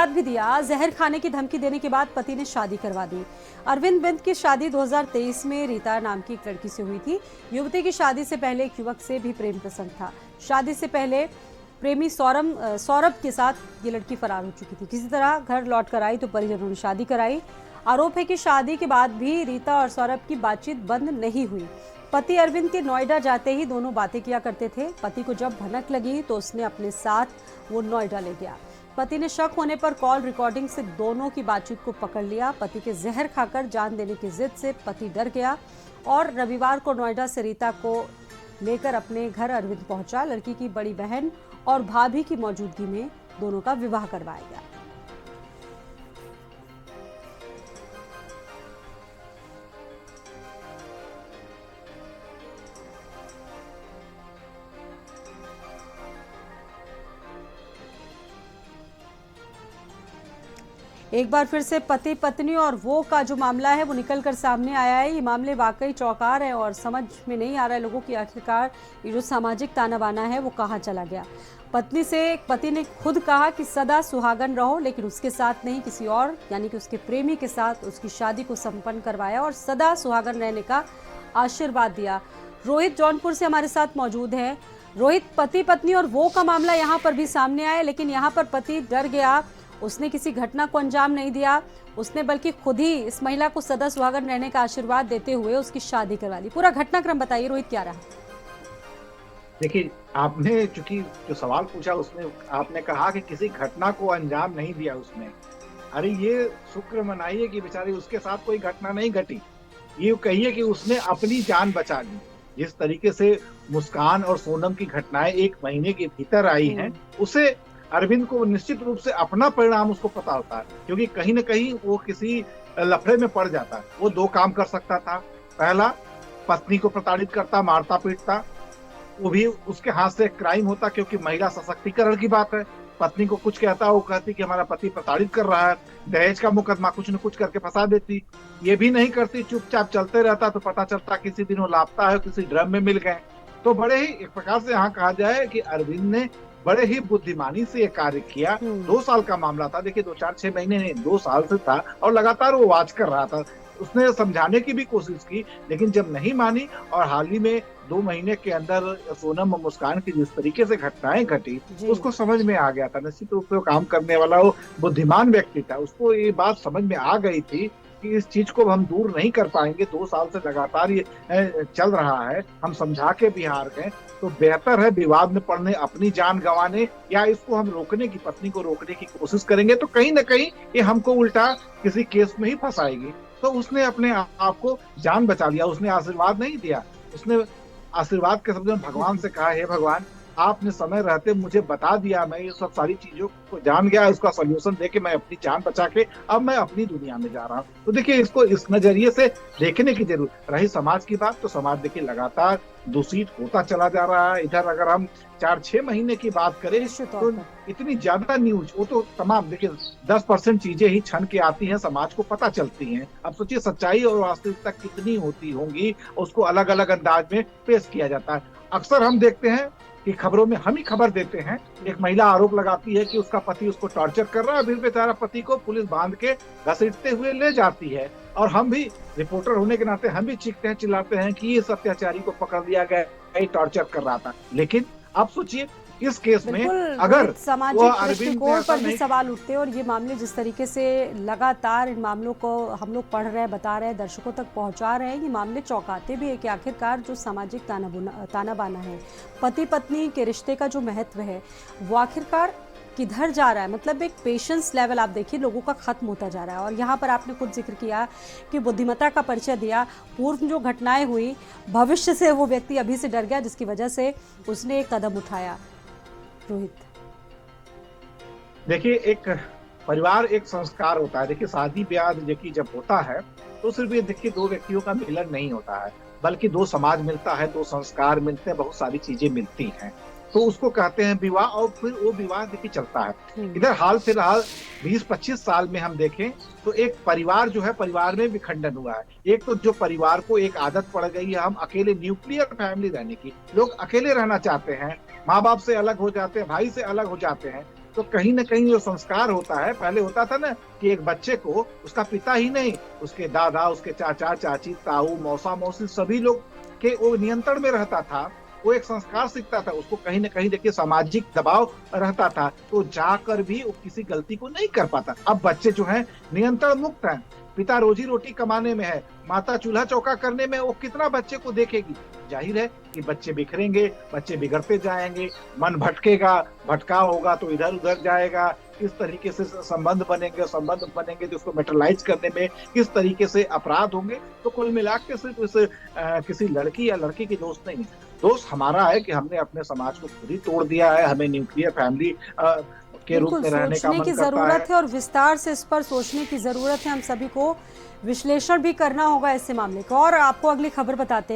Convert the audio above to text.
जवाब भी दिया। जहर खाने की धमकी देने के बाद पति ने शादी करवा दी। अरविंद बिंद की शादी 2023 में रीता नाम की एक लड़की से हुई थी। युवती की शादी से पहले एक युवक से भी प्रेम प्रसंग था। शादी से पहले प्रेमी सौरभ के साथ ये लड़की फरार हो चुकी थी। किसी तरह घर लौट कर आई तो परिजनों ने शादी कराई। आरोप है कि शादी के बाद भी रीता और सौरभ की बातचीत बंद नहीं हुई। पति अरविंद के नोएडा जाते ही दोनों बातें किया करते थे। पति को जब भनक लगी तो उसने अपने साथ वो नोएडा ले गया। पति ने शक होने पर कॉल रिकॉर्डिंग से दोनों की बातचीत को पकड़ लिया। पति के जहर खाकर जान देने की जिद से पति डर गया और रविवार को नोएडा से रीता को लेकर अपने घर अरविंद पहुंचा। लड़की की बड़ी बहन और भाभी की मौजूदगी में दोनों का विवाह करवाया गया। एक बार फिर से पति पत्नी और वो का जो मामला है वो निकलकर सामने आया है। ये मामले वाकई चौंका रहे हैं और समझ में नहीं आ रहा है लोगों की आखिरकार ये जो सामाजिक ताना बाना है वो कहाँ चला गया। पति ने खुद कहा कि सदा सुहागन रहो, लेकिन उसके साथ नहीं किसी और यानी कि उसके प्रेमी के साथ उसकी शादी को संपन्न करवाया और सदा सुहागन रहने का आशीर्वाद दिया। रोहित जौनपुर से हमारे साथ मौजूद है। रोहित, पति पत्नी और वो का मामला यहाँ पर भी सामने आया, लेकिन यहाँ पर पति डर गया। उसने किसी घटना को अंजाम नहीं दिया, उसने बल्कि खुद ही इस महिला को सदा सुहागन रहने का आशीर्वाद देते हुए उसकी शादी करवा ली। पूरा घटनाक्रम बताइए रोहित, क्या रहा? देखिए, आपने चूंकि जो सवाल पूछा उसमें आपने कहा कि किसी घटना को अंजाम नहीं दिया उसने। अरे ये शुक्र मनाइए कि बेचारी उसके साथ कोई घटना नहीं घटी। ये कहिए कि उसने अपनी जान बचा ली। जिस तरीके से मुस्कान और सोनम की घटनाएं 1 महीने के भीतर आई हैं, उसे अरविंद को निश्चित रूप से अपना परिणाम उसको पता होता है, क्योंकि कहीं न कहीं वो किसी लफड़े में पड़ जाता है। वो 2 काम कर सकता था। पहला, पत्नी को प्रताड़ित करता, मारता पीटता, वो भी उसके हाथ से क्राइम होता, क्योंकि महिला सशक्तिकरण की बात है। पत्नी को कुछ कहता, वो कहती कि हमारा पति प्रताड़ित कर रहा है, दहेज का मुकदमा कुछ न कुछ करके फंसा देती। ये भी नहीं करती, चुपचाप चलते रहता, तो पता चलता किसी दिन वो लापता है, किसी ड्रम में मिल गए। तो बड़े ही एक प्रकार से यहाँ कहा जाए कि अरविंद ने बड़े ही बुद्धिमानी से ये कार्य किया। 2 साल का मामला था। देखिए, 2-4-6 महीने नहीं, 2 साल से था और लगातार वो वॉच कर रहा था। उसने समझाने की भी कोशिश की, लेकिन जब नहीं मानी और हाल ही में 2 महीने के अंदर सोनम और मुस्कान की जिस तरीके से घटनाएं घटी, उसको समझ में आ गया था। निश्चित रूप से वो काम करने वाला वो बुद्धिमान व्यक्ति था। उसको ये बात समझ में आ गई थी कि इस चीज को हम दूर नहीं कर पाएंगे। 2 साल से लगातार ये चल रहा है, हम समझा के भी हार गए, तो बेहतर है विवाद में पड़ने, अपनी जान गंवाने, या इसको हम रोकने की, पत्नी को रोकने की कोशिश करेंगे तो कहीं ना कहीं ये हमको उल्टा किसी केस में ही फंसाएगी। तो उसने अपने आप को जान बचा लिया। उसने आशीर्वाद नहीं दिया, उसने आशीर्वाद के शब्द में भगवान से कहा, हे भगवान, आपने समय रहते मुझे बता दिया, मैं ये सब सारी चीजों को जान गया, उसका सोल्यूशन देके मैं अपनी जान बचा के अब मैं अपनी दुनिया में जा रहा हूँ। तो देखिए, इसको इस नजरिए से देखने की जरूरत रही। समाज की बात, तो समाज देखिए लगातार दूषित होता चला जा रहा है। इधर अगर हम 4-6 महीने की बात करें तो इतनी ज्यादा न्यूज, वो तो तमाम देखिए 10% चीजें ही छन के आती हैं, समाज को पता चलती हैं। अब सोचिए सच्चाई और वास्तविकता कितनी होती होंगी, उसको अलग अलग अंदाज में पेश किया जाता है। अक्सर हम देखते हैं कि खबरों में हम ही खबर देते हैं, एक महिला आरोप लगाती है कि उसका पति उसको टॉर्चर कर रहा है, फिर बेचारा पति को पुलिस बांध के घसीटते हुए ले जाती है, और हम भी रिपोर्टर होने के नाते हम भी चीखते हैं, चिल्लाते हैं कि इस अत्याचारी को पकड़ लिया गया, टॉर्चर कर रहा था। लेकिन आप सोचिए इस केस में अगर सामाजिक दृष्टिकोण पर भी सवाल उठते हैं, और ये मामले जिस तरीके से लगातार इन मामलों को हम लोग पढ़ रहे हैं, बता रहे हैं, दर्शकों तक पहुंचा रहे हैं, ये मामले चौंकाते भी है कि आखिरकार जो सामाजिक ताना बाना है, पति पत्नी के रिश्ते का जो महत्व है, वो आखिरकार किधर जा रहा है। मतलब एक पेशेंस लेवल आप देखिए लोगों का खत्म होता जा रहा है। और यहाँ पर आपने खुद जिक्र किया कि बुद्धिमत्ता का परिचय दिया। पूर्व जो घटनाएं हुई, भविष्य से वो व्यक्ति अभी से डर गया, जिसकी वजह से उसने एक कदम उठाया। रोहित, देखिए, एक परिवार एक संस्कार होता है। देखिए, शादी ब्याह देखिए जब होता है तो सिर्फ ये देखिए 2 व्यक्तियों का मिलन नहीं होता है, बल्कि 2 समाज मिलता है, 2 संस्कार मिलते हैं, बहुत सारी चीजें मिलती हैं, तो उसको कहते हैं विवाह। और फिर वो विवाह देखिए चलता है। इधर हाल फिलहाल 20-25 साल में हम देखें तो एक परिवार जो है, परिवार में विखंडन हुआ है। एक तो जो परिवार को एक आदत पड़ गई है हम अकेले, न्यूक्लियर फैमिली रहने की, लोग अकेले रहना चाहते हैं, माँ बाप से अलग हो जाते हैं, भाई से अलग हो जाते हैं। तो कहीं ना कहीं जो संस्कार होता है, पहले होता था ना कि एक बच्चे को उसका पिता ही नहीं, उसके दादा, उसके चाचा चाची, ताऊ, मौसा मौसी, सभी लोग के वो नियंत्रण में रहता था। वो एक संस्कार सीखता था, उसको कहीं ना कहीं देखिए सामाजिक दबाव रहता था, तो जाकर भी वो किसी गलती को नहीं कर पाता। अब बच्चे जो हैं नियंत्रण मुक्त हैं, पिता रोजी रोटी कमाने में है, माता चूल्हा चौका करने में, वो कितना बच्चे को देखेगी। जाहिर है कि बच्चे बिखरेंगे, बच्चे बिगड़ते जाएंगे, मन भटकेगा, भटकाव होगा तो इधर उधर जाएगा, किस तरीके से संबंध बनेंगे तो उसको मेटरलाइज करने में किस तरीके से अपराध होंगे। तो कुल मिला के सिर्फ किसी लड़की या लड़के की दोस्त नहीं, दोस्त हमारा है कि हमने अपने समाज को खुद ही तोड़ दिया है। हमें न्यूक्लियर फैमिली के रूप बिल्कुल में रहने का सोचने मन की करता जरूरत है और विस्तार से इस पर सोचने की जरूरत है। हम सभी को विश्लेषण भी करना होगा ऐसे मामले का। और आपको अगली खबर बताते हैं।